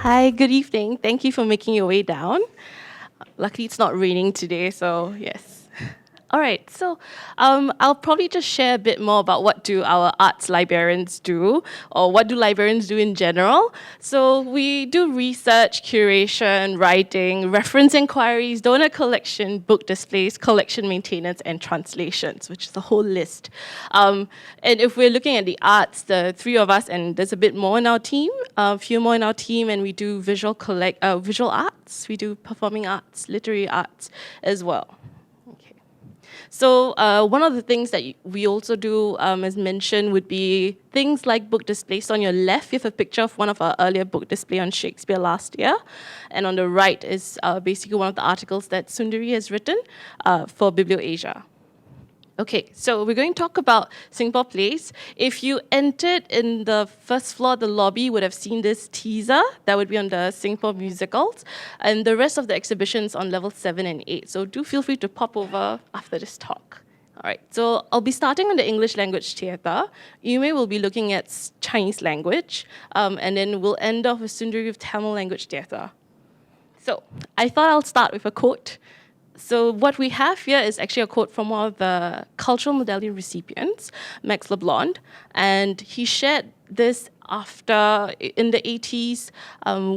Hi, good evening. Thank you for making your way down. Luckily, it's not raining today, so yes. All right, so I'll probably just share a bit more about what do our arts librarians do, or what do librarians do in general. So we do research, curation, writing, reference inquiries, donor collection, book displays, collection maintenance, and translations, which is a whole list. And if we're looking at the arts, the three of us, and there's a bit more in our team, a few more in our team, and we do visual arts, we do performing arts, literary arts as well. So one of the things that we also do, as mentioned, would be things like book displays. So on your left, you have a picture of one of our earlier book display on Shakespeare last year. And on the right is basically one of the articles that Sundari has written for BiblioAsia. Okay, so we're going to talk about Singapore Place. If you entered in the first floor, the lobby, you would have seen this teaser that would be on the Singapore musicals, and the rest of the exhibitions on level 7 and 8. So do feel free to pop over after this talk. All right, so I'll be starting on the English language theatre. Yume will be looking at Chinese language, and then we'll end off with Sundari with Tamil language theatre. So I thought I'll start with a quote. So what we have here is actually a quote from one of the cultural medallion recipients, Max LeBlanc, and he shared this after, in the 80s,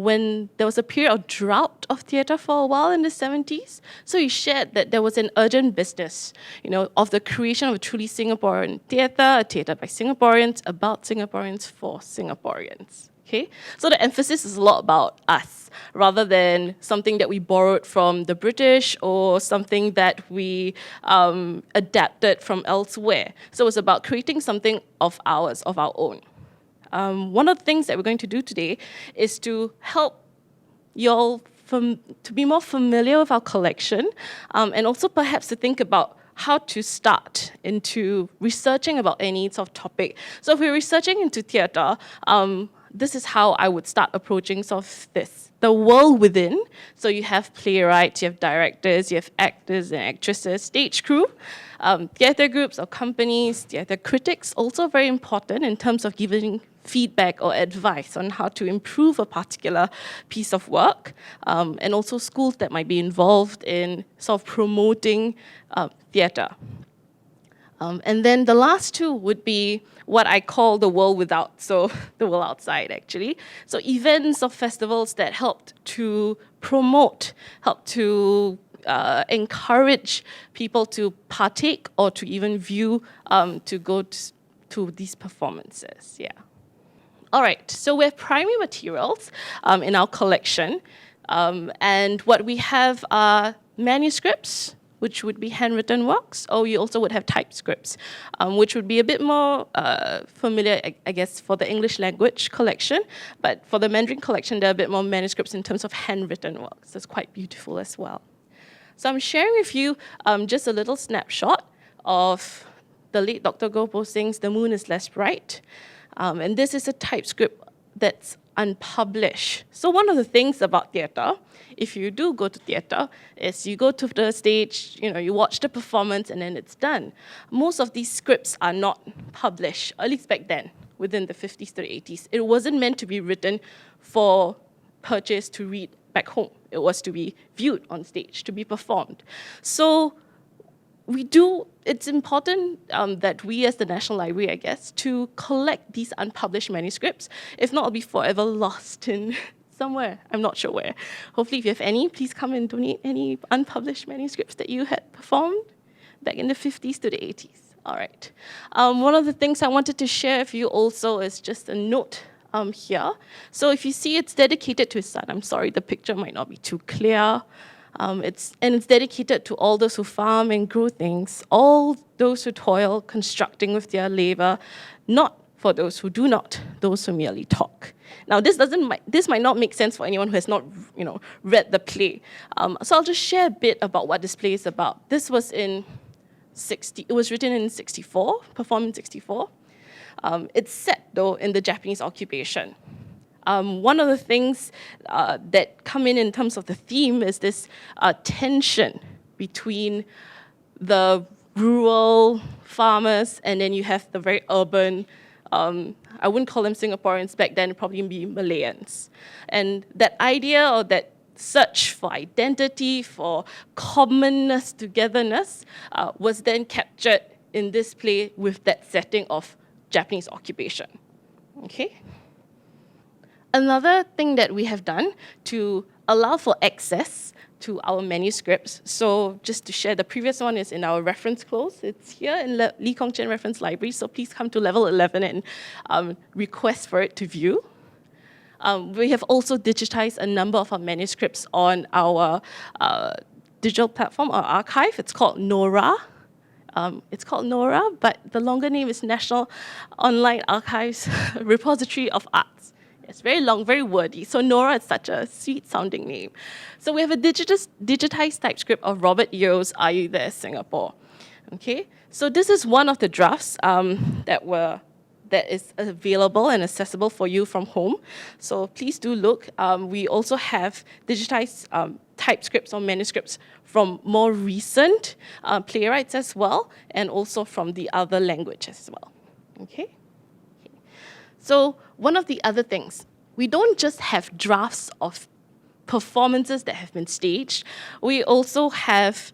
when there was a period of drought of theatre for a while in the 70s. So he shared that there was an urgent business, of the creation of a truly Singaporean theatre, a theatre by Singaporeans, about Singaporeans, for Singaporeans. Okay? So the emphasis is a lot about us, rather than something that we borrowed from the British or something that we adapted from elsewhere. So it's about creating something of ours, of our own. One of the things that we're going to do today is to help y'all to be more familiar with our collection, and also perhaps to think about how to start into researching about any sort of topic. So if we're researching into theatre, this is how I would start approaching sort of this. The world within, so you have playwrights, you have directors, you have actors and actresses, stage crew, theatre groups or companies, theatre critics, also very important in terms of giving feedback or advice on how to improve a particular piece of work, and also schools that might be involved in sort of promoting theatre. And then the last two would be what I call the world without, so the world outside, actually. So events or festivals that helped to promote, help to encourage people to partake or to even view, to go to these performances, yeah. All right, so we have primary materials in our collection, and what we have are manuscripts, which would be handwritten works, or you also would have typescripts, which would be a bit more familiar, I guess, for the English language collection, but for the Mandarin collection, there are a bit more manuscripts in terms of handwritten works. That's quite beautiful as well. So I'm sharing with you just a little snapshot of the late Dr. Gopo Singh's The Moon is Less Bright, and this is a typescript that's unpublished. So one of the things about theatre, if you do go to theatre, is you go to the stage, you watch the performance and then it's done. Most of these scripts are not published, at least back then, within the 50s to the 80s. It wasn't meant to be written for purchase to read back home. It was to be viewed on stage, to be performed. So it's important that we as the National Library, I guess, to collect these unpublished manuscripts. If not, it'll be forever lost in somewhere. I'm not sure where. Hopefully, if you have any, please come and donate any unpublished manuscripts that you had performed back in the 50s to the 80s. All right. One of the things I wanted to share with you also is just a note here. So if you see it's dedicated to his son, I'm sorry, the picture might not be too clear. It's dedicated to all those who farm and grow things, all those who toil, constructing with their labor, not for those who do not, those who merely talk. Now, this might not make sense for anyone who has not, read the play. So I'll just share a bit about what this play is about. This was it was written in 64, performed in 64. It's set, though, in the Japanese occupation. One of the things that come in terms of the theme is this tension between the rural farmers and then you have the very urban I wouldn't call them Singaporeans back then, it'd probably be Malayans. And that idea or that search for identity, for commonness, togetherness, was then captured in this play with that setting of Japanese occupation. Okay? Another thing that we have done to allow for access to our manuscripts, so just to share, the previous one is in our reference close. It's here in Lee Kong Chian Reference Library, so please come to level 11 and request for it to view. We have also digitized a number of our manuscripts on our digital platform, our archive. It's called NORA. But the longer name is National Online Archives Repository of Arts. It's very long, very wordy. So NORA is such a sweet-sounding name. So we have a digitized typescript of Robert Yeo's Are You There, Singapore? Okay, so this is one of the drafts that is available and accessible for you from home. So please do look. We also have digitized typescripts or manuscripts from more recent playwrights as well, and also from the other languages as well. Okay? So one of the other things, we don't just have drafts of performances that have been staged, we also have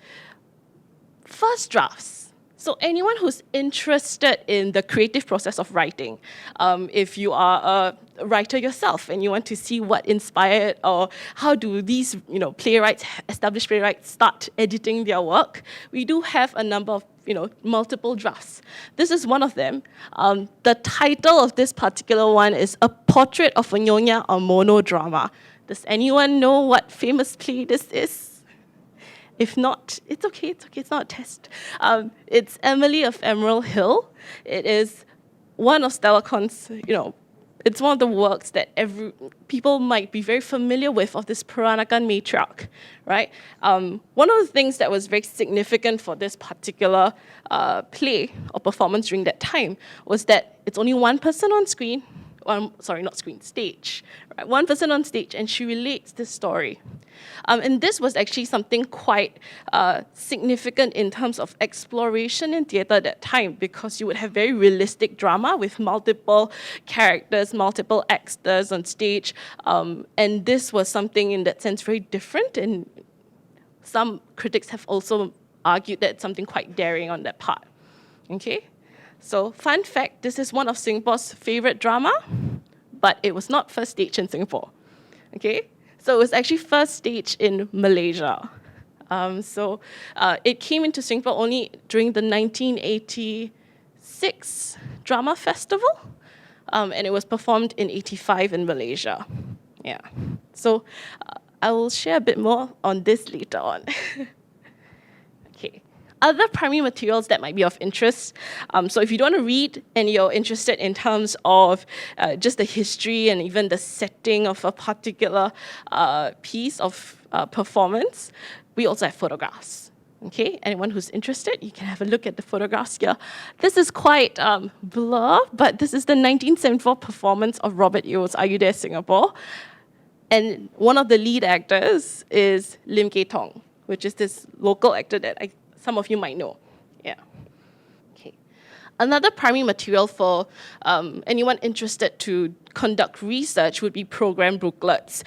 first drafts. So anyone who's interested in the creative process of writing, if you are a writer yourself and you want to see what inspired or how do these playwrights, established playwrights, start editing their work, we do have a number of multiple drafts. This is one of them. The title of this particular one is A Portrait of a Nyonya, a Monodrama. Does anyone know what famous play this is? If not, it's okay, it's not a test. It's Emily of Emerald Hill. It is one of Stella Con's, it's one of the works that people might be very familiar with of this Peranakan matriarch, right? One of the things that was very significant for this particular play or performance during that time was that it's only one person on screen, stage, right? One person on stage, and she relates this story. And this was actually something quite significant in terms of exploration in theatre at that time, because you would have very realistic drama with multiple characters, multiple actors on stage, and this was something in that sense very different, and some critics have also argued that it's something quite daring on that part. Okay? So, fun fact, this is one of Singapore's favorite drama, but it was not first staged in Singapore. Okay? So it was actually first staged in Malaysia. It came into Singapore only during the 1986 Drama Festival, and it was performed in 85 in Malaysia. Yeah. So I will share a bit more on this later on. Okay. Other primary materials that might be of interest. So if you don't want to read and you're interested in terms of just the history and even the setting of a particular piece of performance, we also have photographs. Okay, anyone who's interested, you can have a look at the photographs here. This is quite blur, but this is the 1974 performance of Robert Yeo's Are You There, Singapore? And one of the lead actors is Lim Kay Tong, which is this local actor that some of you might know. Yeah. Okay. Another primary material for anyone interested to conduct research would be program booklets.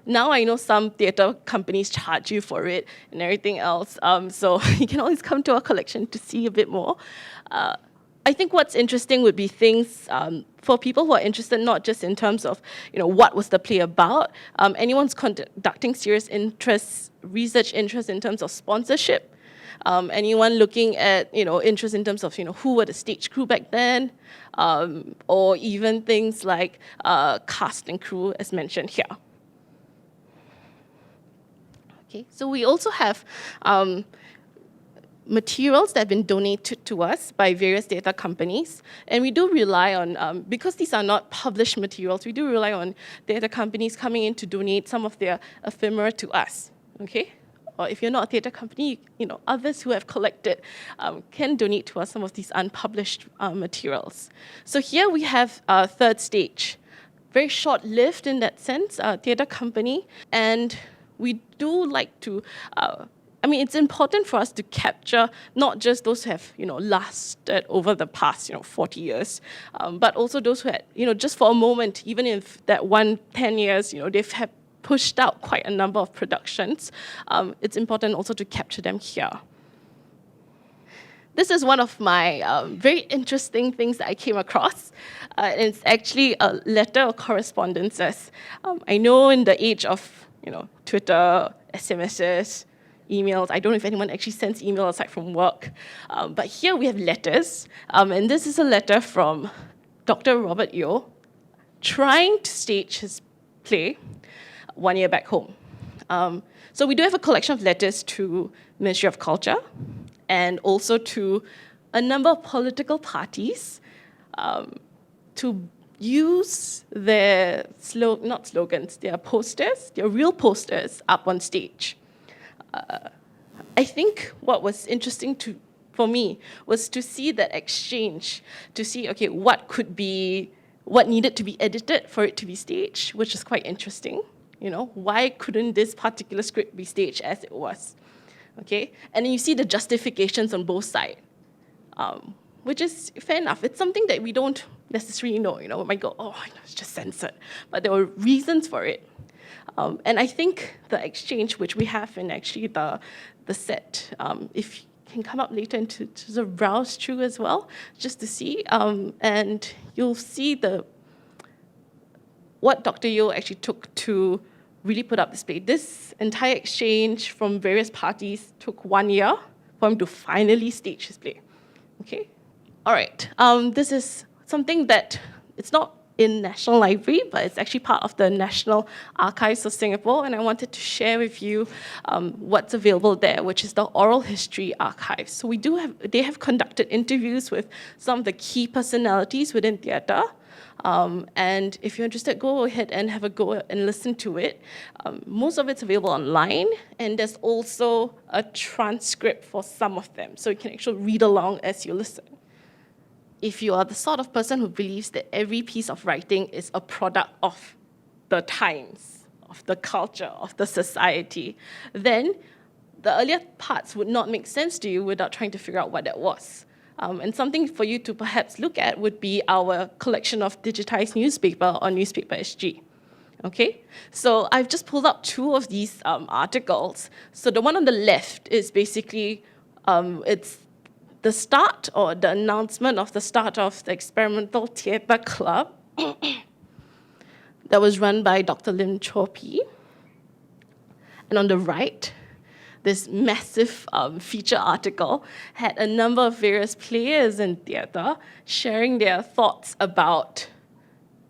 Now I know some theatre companies charge you for it and everything else, so you can always come to our collection to see a bit more. I think what's interesting would be things for people who are interested not just in terms of what was the play about. Anyone's conducting serious research interest in terms of sponsorship. Anyone looking at interest in terms of who were the stage crew back then, or even things like cast and crew as mentioned here. Okay, so we also have materials that have been donated to us by various theatre companies, and we do rely on, because these are not published materials, we do rely on theatre companies coming in to donate some of their ephemera to us. Okay. Or if you're not a theatre company, others who have collected can donate to us some of these unpublished materials. So here we have Third Stage, very short-lived in that sense, theatre company, and we do like to I mean, it's important for us to capture not just those who have, lasted over the past, 40 years, but also those who had, just for a moment, even if that 10 years, they've had pushed out quite a number of productions. It's important also to capture them here. This is one of my very interesting things that I came across. It's actually a letter of correspondences. I know in the age of, Twitter, SMSs, emails, I don't know if anyone actually sends email aside from work, but here we have letters, and this is a letter from Dr. Robert Yeo trying to stage his play 1 year back home. So we do have a collection of letters to Ministry of Culture, and also to a number of political parties to use their, not slogans, their posters, their real posters up on stage. I think what was interesting for me was to see that exchange, to see, okay, what needed to be edited for it to be staged, which is quite interesting. Why couldn't this particular script be staged as it was? Okay, and then you see the justifications on both sides, which is fair enough. It's something that we don't necessarily know. We might go, oh, it's just censored, but there were reasons for it. And I think the exchange which we have in actually the set, if you can come up later and to sort of browse through as well, just to see, and you'll see what Dr. Yeo actually took to really put up this play. This entire exchange from various parties took 1 year for him to finally stage his play. Okay? All right. This is something that it's not in National Library, but it's actually part of the National Archives of Singapore, and I wanted to share with you what's available there, which is the Oral History Archive. So they have conducted interviews with some of the key personalities within theatre. And if you're interested, go ahead and have a go and listen to it. Most of it's available online, and there's also a transcript for some of them, so you can actually read along as you listen. If you are the sort of person who believes that every piece of writing is a product of the times, of the culture, of the society, then the earlier parts would not make sense to you without trying to figure out what that was. And something for you to perhaps look at would be our collection of digitized newspaper on Newspaper SG. Okay, so I've just pulled up two of these articles. So the one on the left is basically, it's the start or the announcement of the start of the Experimental Theatre Club that was run by Dr. Lim Chor Pee. And on the right, this massive feature article had a number of various players in theatre sharing their thoughts about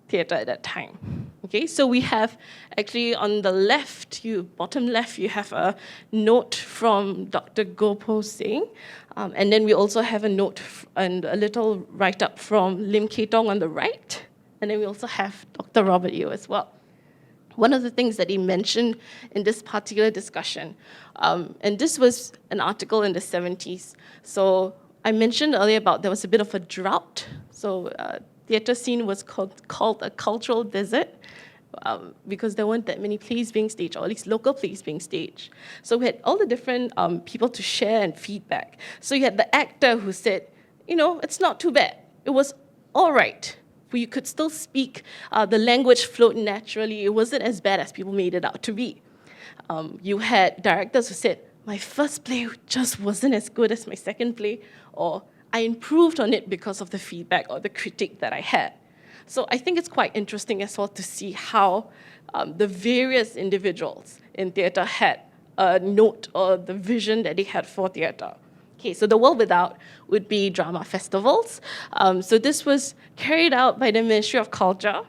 theatre at that time. Okay, so we have actually on the left, bottom left, you have a note from Dr. Gopal Singh, and then we also have a note and a little write-up from Lim Kay Tong on the right, and then we also have Dr. Robert Yeo as well. One of the things that he mentioned in this particular discussion, and this was an article in the 70s. So I mentioned earlier about there was a bit of a drought. So theatre scene was called a cultural desert because there weren't that many plays being staged, or at least local plays being staged. So we had all the different people to share and feedback. So you had the actor who said, it's not too bad. It was all right. You could still speak, the language flowed naturally. It wasn't as bad as people made it out to be. You had directors who said, my first play just wasn't as good as my second play, or I improved on it because of the feedback or the critique that I had. So I think it's quite interesting as well to see how the various individuals in theatre had a note or the vision that they had for theatre. Okay, so the world without would be drama festivals. So this was carried out by the Ministry of Culture.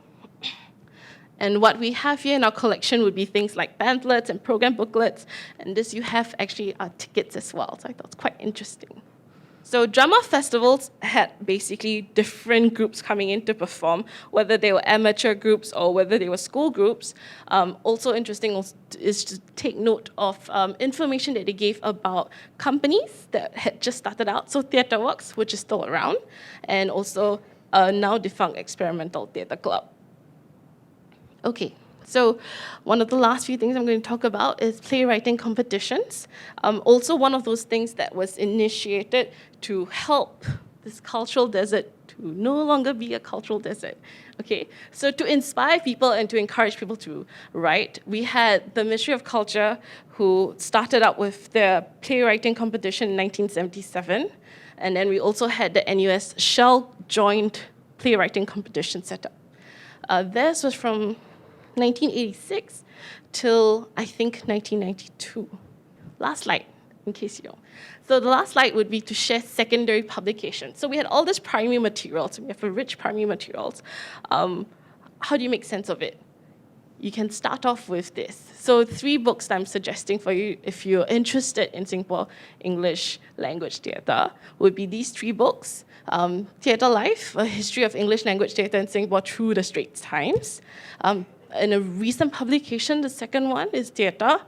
And what we have here in our collection would be things like pamphlets and program booklets. And this you have actually tickets as well. So I thought it was quite interesting. So drama festivals had basically different groups coming in to perform, whether they were amateur groups or whether they were school groups. Also interesting is to take note of information that they gave about companies that had just started out. So TheatreWorks, which is still around, and also a now defunct Experimental Theatre Club. Okay, So one of the last few things I'm going to talk about is playwriting competitions. Also one of those things that was initiated to help this cultural desert to no longer be a cultural desert. Okay, so to inspire people and to encourage people to write, we had the Ministry of Culture who started out with the playwriting competition in 1977. And then we also had the NUS Shell Joint Playwriting Competition set up. Theirs was from 1986 till, I think, 1992. Last slide, in case you know. So the last slide would be to share secondary publications. So we had all this primary materials. We have a rich primary materials. How do you make sense of it? You can start off with this. So 3 books that I'm suggesting for you if you're interested in Singapore English language theatre would be these 3 books. Theatre Life, A History of English Language Theatre in Singapore Through the Straits Times. In a recent publication, the second one is Theatre.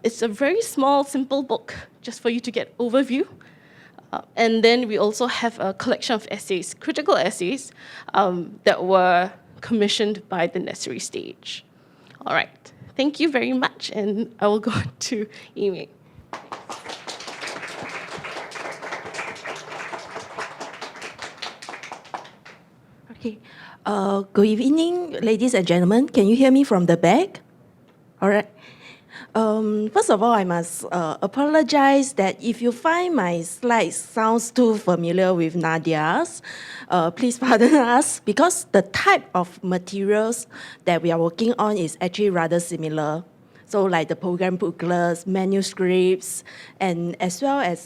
It's a very small, simple book, just for you to get overview. And then we also have a collection of essays, critical essays, that were commissioned by the necessary stage. All right, thank you very much, and I will go to Amy. Okay. Good evening, ladies and gentlemen. Can you hear me from the back? All right. First of all, I must apologize that if you find my slides sounds too familiar with Nadia's, please pardon us, because the type of materials that we are working on is actually rather similar. So like the program booklets, manuscripts, and as well as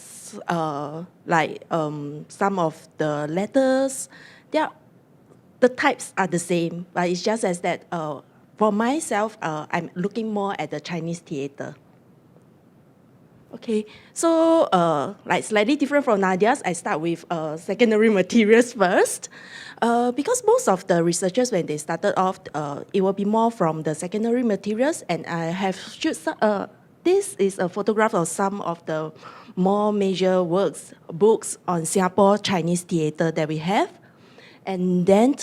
some of the letters, the types are the same, but it's just as that for myself, I'm looking more at the Chinese theatre. Okay, so slightly different from Nadia's, I start with secondary materials first. Because most of the researchers, when they started off, it will be more from the secondary materials, and I have this is a photograph of some of the more major books on Singapore Chinese theatre that we have. And then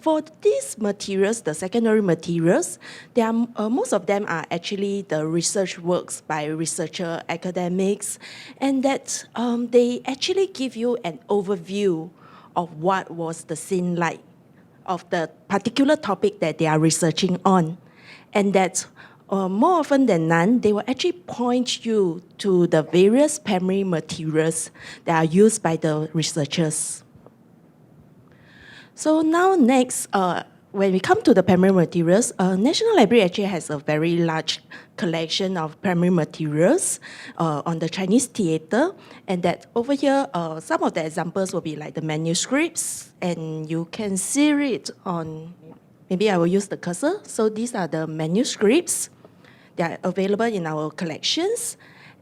for these materials, the secondary materials, most of them are actually the research works by researcher academics, and that they actually give you an overview of what was the scene like of the particular topic that they are researching on. And that more often than none, they will actually point you to the various primary materials that are used by the researchers. So now next, when we come to the primary materials, National Library actually has a very large collection of primary materials on the Chinese theatre, and that over here, some of the examples will be like the manuscripts, and you can see it on, maybe I will use the cursor. So these are the manuscripts that are available in our collections,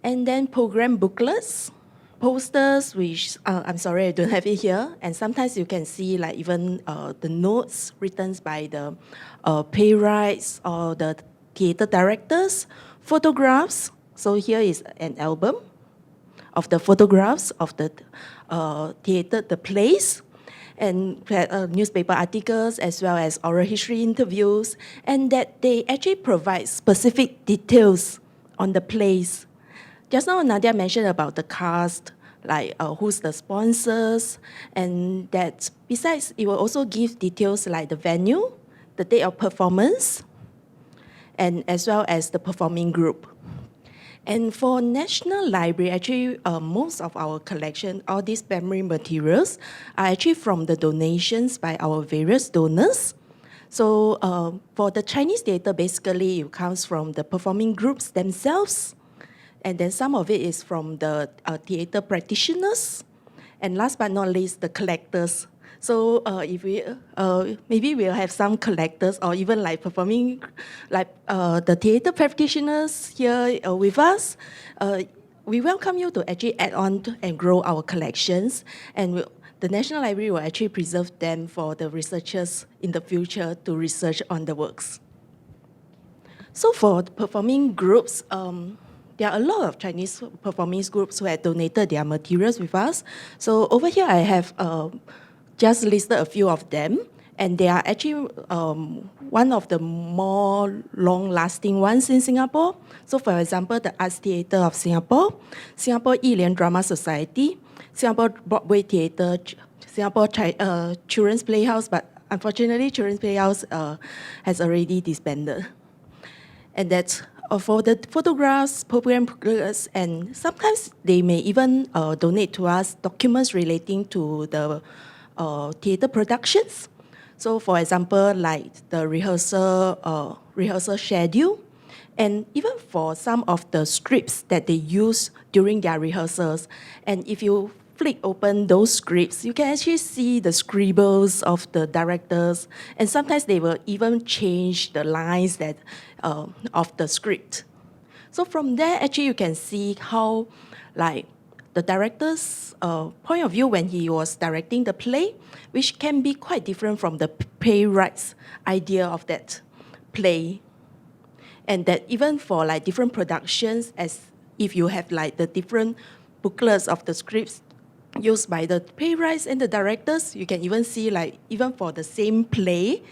and then program booklets, posters, which I'm sorry I don't have it here, and sometimes you can see like even the notes written by the playwrights or the theatre directors, photographs. So here is an album of the photographs of the theatre, the plays, and newspaper articles as well as oral history interviews, and that they actually provide specific details on the plays. Just now, Nadia mentioned about the cast, like who's the sponsors, and that besides, it will also give details like the venue, the date of performance, and as well as the performing group. And for National Library, actually, most of our collection, all these primary materials, are actually from the donations by our various donors. So for the Chinese theatre, basically, it comes from the performing groups themselves, and then some of it is from the theatre practitioners, and last but not least, the collectors. So if we maybe we'll have some collectors or even like performing, like the theatre practitioners here with us. We welcome you to actually add on and grow our collections, and the National Library will actually preserve them for the researchers in the future to research on the works. So for the performing groups, there are a lot of Chinese performing groups who have donated their materials with us. So over here I have just listed a few of them. And they are actually one of the more long-lasting ones in Singapore. So for example, the Arts Theatre of Singapore, Singapore Yilian Drama Society, Singapore Broadway Theatre, Singapore Children's Playhouse, but unfortunately Children's Playhouse has already disbanded. And that's for the photographs, program booklets, and sometimes they may even donate to us documents relating to the theatre productions. So for example, like the rehearsal schedule, and even for some of the scripts that they use during their rehearsals. And if you flick open those scripts, you can actually see the scribbles of the directors, and sometimes they will even change the lines that of the script. So from there, actually, you can see how, like, the director's point of view when he was directing the play, which can be quite different from the playwright's idea of that play. And that even for like different productions, as if you have like the different booklets of the scripts used by the playwrights and the directors, you can even see like even for the same play,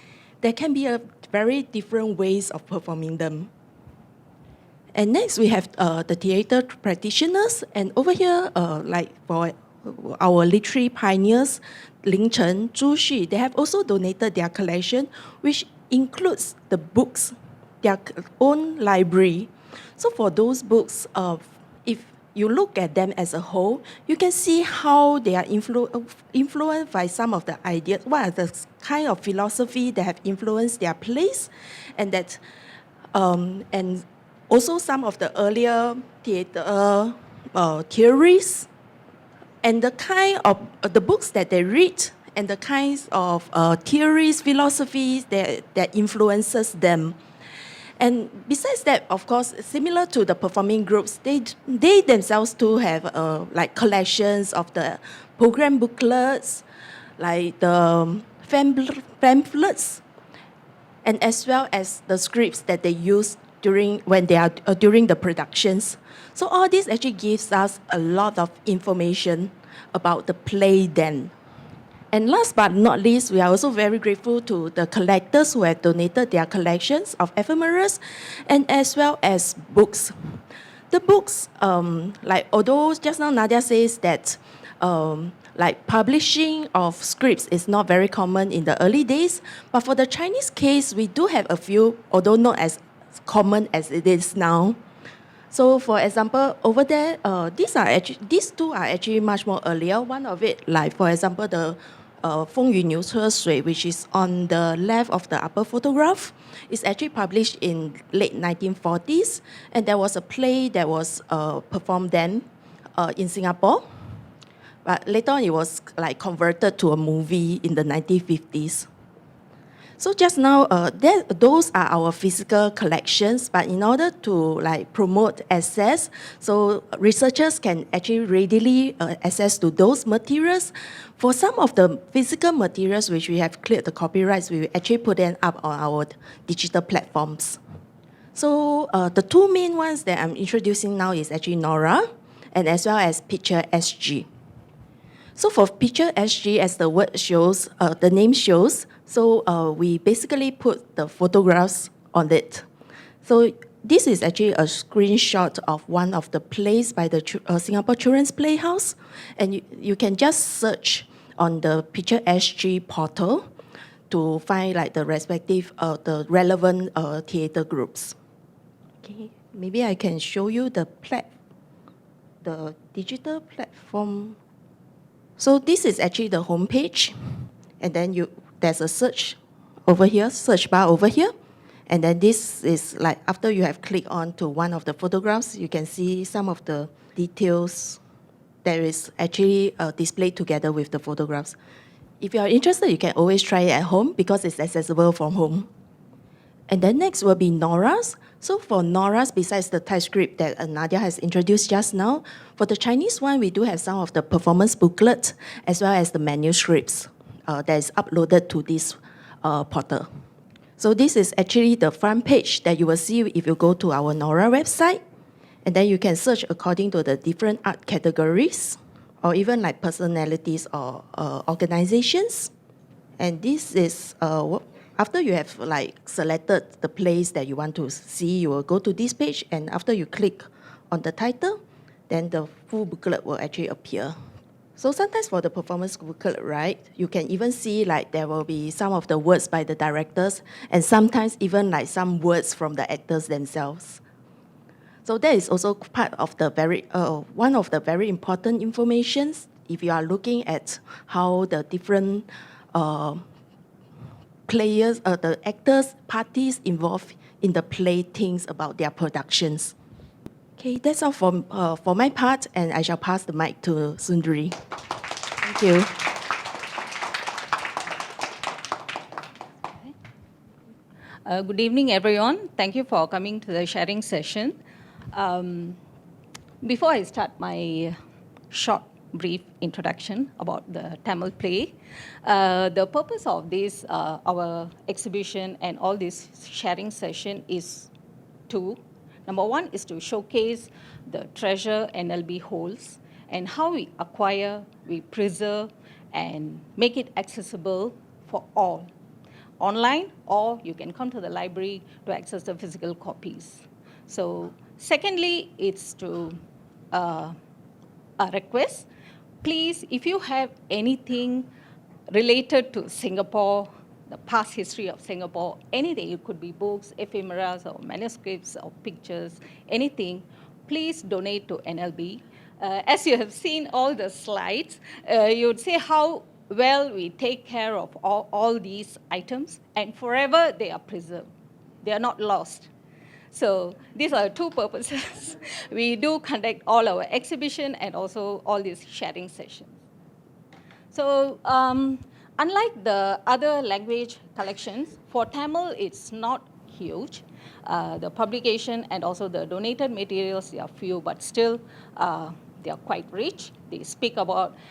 there can be a very different ways of performing them. And next we have the theater practitioners, and over here, like for our literary pioneers, Ling Chen, Zhu Xu, they have also donated their collection, which includes the books, their own library. So for those books, if you look at them as a whole, you can see how they are influenced by some of the ideas, what are the kind of philosophy that have influenced their plays, and that, and also some of the earlier theater theories, and the kind of the books that they read, and the kinds of theories, philosophies that influences them. And besides that, of course, similar to the performing groups, they themselves too have like collections of the program booklets, like the pamphlets, and as well as the scripts that they use during the productions. So all this actually gives us a lot of information about the play then. And last but not least, we are also very grateful to the collectors who have donated their collections of ephemeras and as well as books. The books, like although just now Nadia says that like publishing of scripts is not very common in the early days, but for the Chinese case, we do have a few, although not as common as it is now. So for example, over there, these two are actually much more earlier. One of it, like for example, the 风雨牛车水, which is on the left of the upper photograph, is actually published in late 1940s, and there was a play that was performed then in Singapore. But later on, it was like converted to a movie in the 1950s. So just now, those are our physical collections, but in order to like promote access, so researchers can actually readily access to those materials. For some of the physical materials which we have cleared the copyrights, we will actually put them up on our digital platforms. So the two main ones that I'm introducing now is actually Nora, and as well as Picture SG. So for Picture SG, as the word shows, the name shows, so we basically put the photographs on it. So this is actually a screenshot of one of the plays by the Singapore Children's Playhouse, and you can just search on the Picture SG portal to find like the respective, the relevant theater groups. Okay, maybe I can show you the digital platform. So this is actually the homepage, and then there's a search over here, search bar over here, and then this is like after you have clicked on to one of the photographs, you can see some of the details that is actually displayed together with the photographs. If you are interested, you can always try it at home because it's accessible from home. And then next will be Nora's. So for Nora's, besides the typescript that Nadia has introduced just now, for the Chinese one, we do have some of the performance booklets as well as the manuscripts that is uploaded to this portal. So this is actually the front page that you will see if you go to our Nora website. And then you can search according to the different art categories or even like personalities or organizations. And this is, after you have like selected the place that you want to see, you will go to this page, and after you click on the title, then the full booklet will actually appear. So sometimes for the performance booklet, right, you can even see like there will be some of the words by the directors, and sometimes even like some words from the actors themselves. So that is also part of the one of the very important informations if you are looking at how the different players, the actors, parties involved in the play thinks about their productions. Okay, that's all for my part, and I shall pass the mic to Sundari. Thank you. Good evening, everyone. Thank you for coming to the sharing session. Before I start my short, brief introduction about the Tamil play, the purpose of this, our exhibition and all this sharing session is two. Number one is to showcase the treasure NLB holds and how we acquire, we preserve, and make it accessible for all, online, or you can come to the library to access the physical copies. So secondly, it's to a request. Please, if you have anything related to Singapore, the past history of Singapore, anything, it could be books, ephemeras, or manuscripts, or pictures, anything, please donate to NLB. As you have seen all the slides, you would see how well we take care of all these items, and forever they are preserved. They are not lost. So these are two purposes. We do conduct all our exhibition and also all these sharing sessions. So unlike the other language collections, for Tamil, it's not huge. The publication and also the donated materials, they are few, but still they are quite rich. They speak about